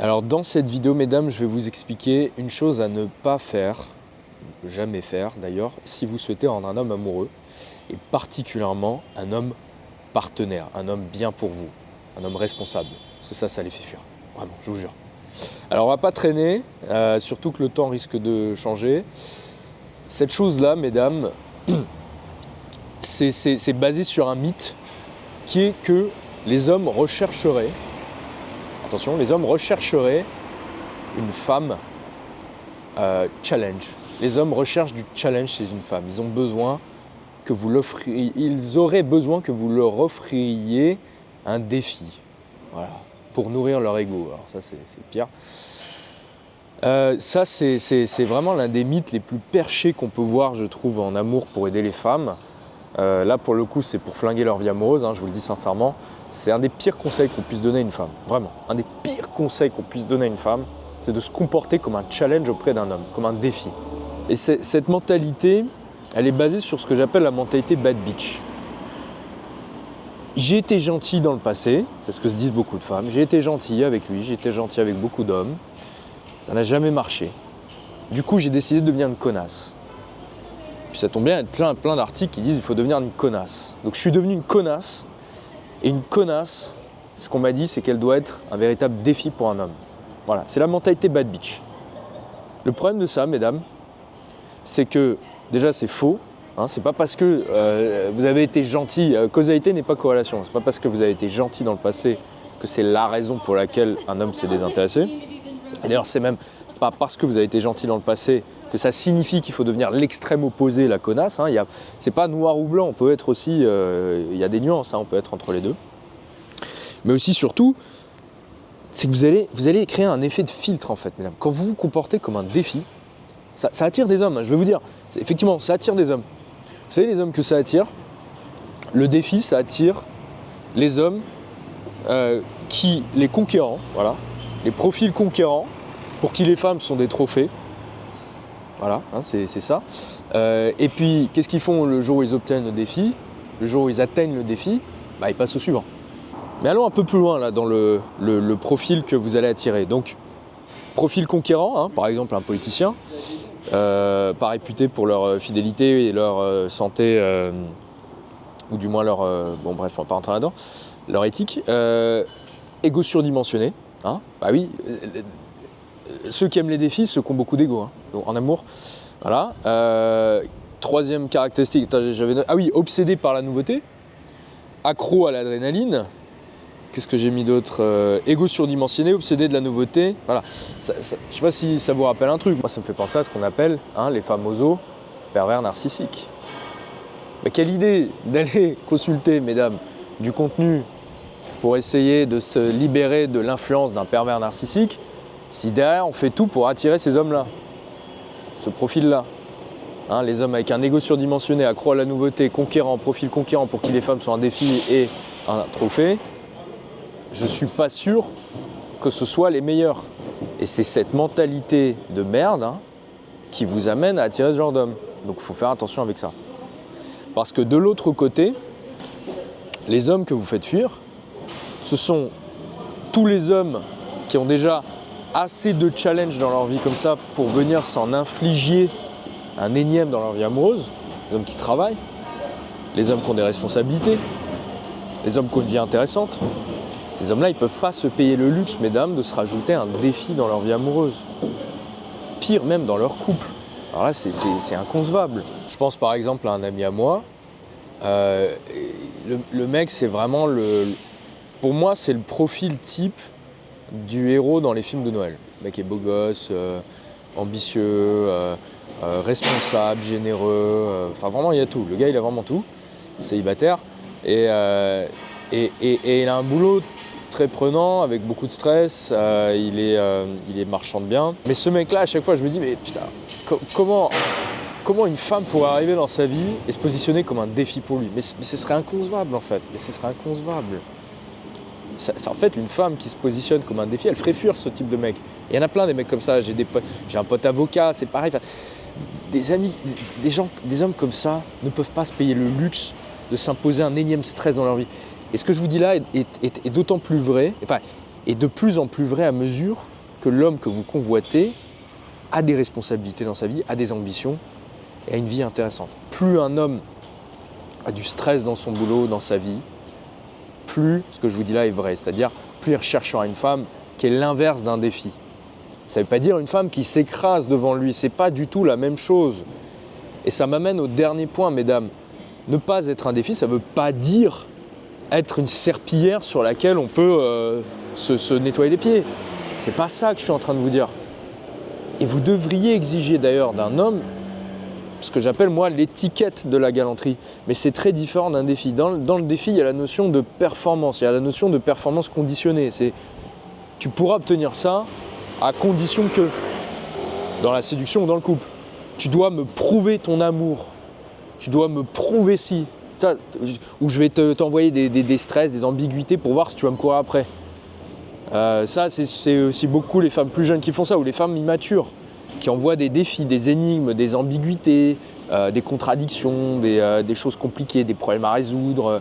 Alors dans cette vidéo, mesdames, je vais vous expliquer une chose à ne pas faire, jamais faire d'ailleurs, si vous souhaitez rendre un homme amoureux, et particulièrement un homme partenaire, un homme bien pour vous, un homme responsable, parce que ça les fait fuir, vraiment, je vous jure. Alors on va pas traîner, surtout que le temps risque de changer. Cette chose-là, mesdames, c'est basé sur un mythe qui est que les hommes rechercheraient, attention, les hommes rechercheraient une femme challenge. Les hommes recherchent du challenge chez une femme. Ils auraient besoin que vous leur offriez un défi, voilà, pour nourrir leur ego. Alors ça, c'est pire. Ça, c'est vraiment l'un des mythes les plus perchés qu'on peut voir, je trouve, en amour pour aider les femmes. Là, pour le coup, c'est pour flinguer leur vie amoureuse, je vous le dis sincèrement. C'est un des pires conseils qu'on puisse donner à une femme, vraiment. Un des pires conseils qu'on puisse donner à une femme, c'est de se comporter comme un challenge auprès d'un homme, comme un défi. Et cette mentalité, elle est basée sur ce que j'appelle la mentalité bad bitch. J'ai été gentil dans le passé, c'est ce que se disent beaucoup de femmes. J'ai été gentil avec lui, j'ai été gentil avec beaucoup d'hommes. Ça n'a jamais marché. Du coup, j'ai décidé de devenir une connasse. Puis ça tombe bien, il y a plein d'articles qui disent qu'il faut devenir une connasse. Donc je suis devenu une connasse. Et une connasse, ce qu'on m'a dit, c'est qu'elle doit être un véritable défi pour un homme. Voilà, c'est la mentalité bad bitch. Le problème de ça, mesdames, c'est que déjà c'est faux. C'est pas parce que vous avez été gentil, causalité n'est pas corrélation. C'est pas parce que vous avez été gentil dans le passé que c'est la raison pour laquelle un homme s'est désintéressé. Et d'ailleurs, c'est même pas parce que vous avez été gentil dans le passé que ça signifie qu'il faut devenir l'extrême opposé, la connasse. C'est pas noir ou blanc, on peut être aussi, il y a des nuances, on peut être entre les deux. Mais aussi, surtout, c'est que vous allez créer un effet de filtre, en fait, mesdames. Quand vous vous comportez comme un défi, ça attire des hommes, je vais vous dire. Effectivement, ça attire des hommes. Vous savez, les hommes que ça attire, le défi, ça attire les hommes les conquérants, voilà, les profils conquérants, pour qui les femmes sont des trophées. Voilà, c'est ça. Et puis, qu'est-ce qu'ils font le jour où ils obtiennent le défi? Le jour où ils atteignent le défi, ils passent au suivant. Mais allons un peu plus loin là, dans le profil que vous allez attirer. Donc, profil conquérant, par exemple un politicien, pas réputé pour leur fidélité et leur santé, ou du moins leur... bon bref, on va pas rentrer là-dedans. Leur éthique. Égo surdimensionné. Oui... ceux qui aiment les défis, ceux qui ont beaucoup d'ego, en amour. Voilà. Troisième caractéristique, obsédé par la nouveauté, accro à l'adrénaline. Qu'est-ce que j'ai mis d'autre? Égo surdimensionné, obsédé de la nouveauté. Voilà. Je ne sais pas si ça vous rappelle un truc. Moi, ça me fait penser à ce qu'on appelle les famosos pervers narcissiques. Mais quelle idée d'aller consulter, mesdames, du contenu pour essayer de se libérer de l'influence d'un pervers narcissique, si derrière on fait tout pour attirer ces hommes-là, ce profil-là. Les hommes avec un égo surdimensionné, accro à la nouveauté, conquérant, profil conquérant pour qui les femmes sont un défi et un trophée, je ne suis pas sûr que ce soit les meilleurs. Et c'est cette mentalité de merde qui vous amène à attirer ce genre d'hommes. Donc il faut faire attention avec ça. Parce que de l'autre côté, les hommes que vous faites fuir, ce sont tous les hommes qui ont déjà assez de challenge dans leur vie comme ça pour venir s'en infliger un énième dans leur vie amoureuse, les hommes qui travaillent, les hommes qui ont des responsabilités, les hommes qui ont une vie intéressante. Ces hommes-là, ils ne peuvent pas se payer le luxe, mesdames, de se rajouter un défi dans leur vie amoureuse. Pire, même dans leur couple. Alors là, c'est inconcevable. Je pense par exemple à un ami à moi. Le mec, c'est vraiment pour moi, c'est le profil type du héros dans les films de Noël. Le mec est beau gosse, ambitieux, responsable, généreux. Vraiment, il y a tout. Le gars, il a vraiment tout. Célibataire. Et il a un boulot très prenant, avec beaucoup de stress. Il est marchand de biens. Mais ce mec-là, à chaque fois, je me dis, mais putain, comment une femme pourrait arriver dans sa vie et se positionner comme un défi pour lui? Mais ce serait inconcevable, en fait. En fait, une femme qui se positionne comme un défi, elle ferait fuir ce type de mec. Et il y en a plein des mecs comme ça. J'ai un pote avocat, c'est pareil. Des amis, des hommes comme ça ne peuvent pas se payer le luxe de s'imposer un énième stress dans leur vie. Et ce que je vous dis là est d'autant plus vrai. est de plus en plus vrai à mesure que l'homme que vous convoitez a des responsabilités dans sa vie, a des ambitions et a une vie intéressante. Plus un homme a du stress dans son boulot, dans sa vie, plus ce que je vous dis là est vrai. C'est-à-dire, plus il recherchera une femme qui est l'inverse d'un défi. Ça ne veut pas dire une femme qui s'écrase devant lui, c'est pas du tout la même chose. Et ça m'amène au dernier point, mesdames. Ne pas être un défi, ça ne veut pas dire être une serpillière sur laquelle on peut se nettoyer les pieds. C'est pas ça que je suis en train de vous dire. Et vous devriez exiger d'ailleurs d'un homme ce que j'appelle moi l'étiquette de la galanterie. Mais c'est très différent d'un défi. Dans le défi, il y a la notion de performance, il y a la notion de performance conditionnée. Tu pourras obtenir ça à condition que, dans la séduction ou dans le couple, tu dois me prouver ton amour. Tu dois me prouver si. Ou je vais t'envoyer des stress, des ambiguïtés pour voir si tu vas me courir après. Ça, c'est aussi beaucoup les femmes plus jeunes qui font ça, ou les femmes immatures, qui envoient des défis, des énigmes, des ambiguïtés, des contradictions, des choses compliquées, des problèmes à résoudre.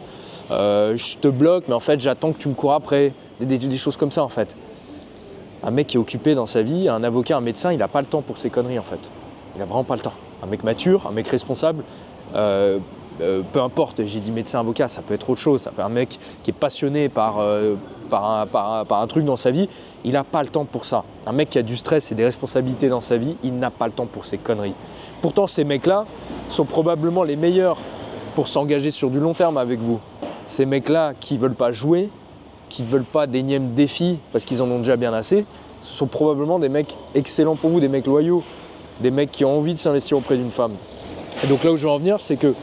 Je te bloque, mais en fait, j'attends que tu me cours après. Des choses comme ça, en fait. Un mec qui est occupé dans sa vie, un avocat, un médecin, il n'a pas le temps pour ces conneries, en fait. Il n'a vraiment pas le temps. Un mec mature, un mec responsable, peu importe, j'ai dit médecin, avocat, ça peut être autre chose. Ça peut être un mec qui est passionné par un truc dans sa vie, il n'a pas le temps pour ça. Un mec qui a du stress et des responsabilités dans sa vie, il n'a pas le temps pour ces conneries. Pourtant, ces mecs-là sont probablement les meilleurs pour s'engager sur du long terme avec vous. Ces mecs-là qui ne veulent pas jouer, qui ne veulent pas d'énièmes défis parce qu'ils en ont déjà bien assez, ce sont probablement des mecs excellents pour vous, des mecs loyaux, des mecs qui ont envie de s'investir auprès d'une femme. Et donc là où je veux en venir, c'est que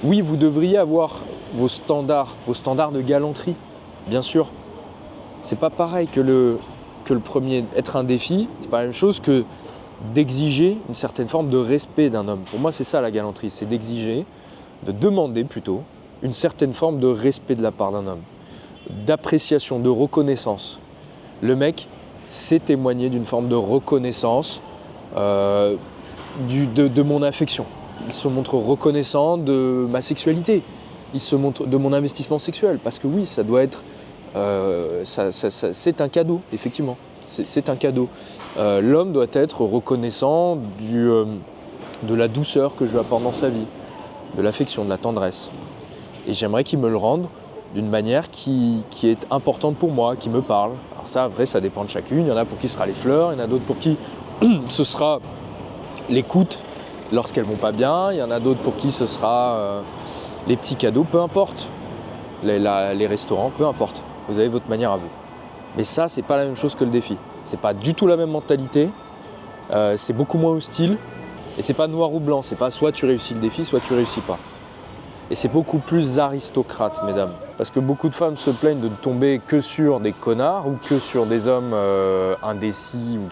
oui, vous devriez avoir vos standards de galanterie, bien sûr. C'est pas pareil que le premier. Être un défi, c'est pas la même chose que d'exiger une certaine forme de respect d'un homme. Pour moi, c'est ça la galanterie, c'est d'exiger, de demander plutôt, une certaine forme de respect de la part d'un homme, d'appréciation, de reconnaissance. Le mec sait témoigner d'une forme de reconnaissance de mon affection. Il se montre reconnaissant de ma sexualité. Il se montre de mon investissement sexuel. Parce que oui, ça doit être... c'est un cadeau, effectivement. C'est un cadeau. L'homme doit être reconnaissant de la douceur que je lui apporte dans sa vie, de l'affection, de la tendresse. Et j'aimerais qu'il me le rende d'une manière qui est importante pour moi, qui me parle. Alors ça, vrai, ça dépend de chacune. Il y en a pour qui ce sera les fleurs, il y en a d'autres pour qui ce sera l'écoute lorsqu'elles vont pas bien. Il y en a d'autres pour qui ce sera les petits cadeaux, peu importe. Les restaurants, peu importe. Vous avez votre manière à vous. Mais ça, c'est pas la même chose que le défi. C'est pas du tout la même mentalité. C'est beaucoup moins hostile. Et c'est pas noir ou blanc. C'est pas soit tu réussis le défi, soit tu réussis pas. Et c'est beaucoup plus aristocrate, mesdames. Parce que beaucoup de femmes se plaignent de ne tomber que sur des connards ou que sur des hommes indécis ou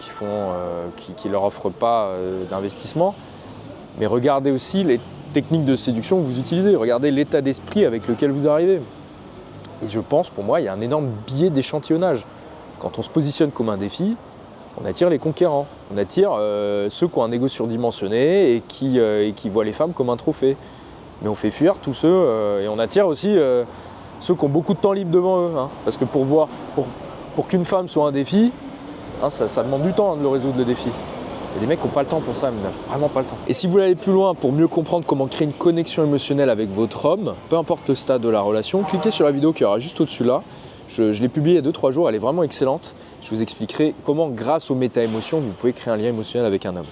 qui leur offrent pas d'investissement. Mais regardez aussi les techniques de séduction que vous utilisez. Regardez l'état d'esprit avec lequel vous arrivez. Et je pense, pour moi, il y a un énorme biais d'échantillonnage. Quand on se positionne comme un défi, on attire les conquérants. On attire ceux qui ont un ego surdimensionné et qui voient les femmes comme un trophée. Mais on fait fuir tous ceux, et on attire aussi ceux qui ont beaucoup de temps libre devant eux. Hein. Parce que pour qu'une femme soit un défi, hein, ça demande du temps de le résoudre, le défi. Il y a des mecs qui n'ont pas le temps pour ça, mais vraiment pas le temps. Et si vous voulez aller plus loin pour mieux comprendre comment créer une connexion émotionnelle avec votre homme, peu importe le stade de la relation, cliquez sur la vidéo qui aura juste au-dessus là. Je l'ai publiée il y a 2-3 jours, elle est vraiment excellente. Je vous expliquerai comment, grâce aux méta-émotions, vous pouvez créer un lien émotionnel avec un homme.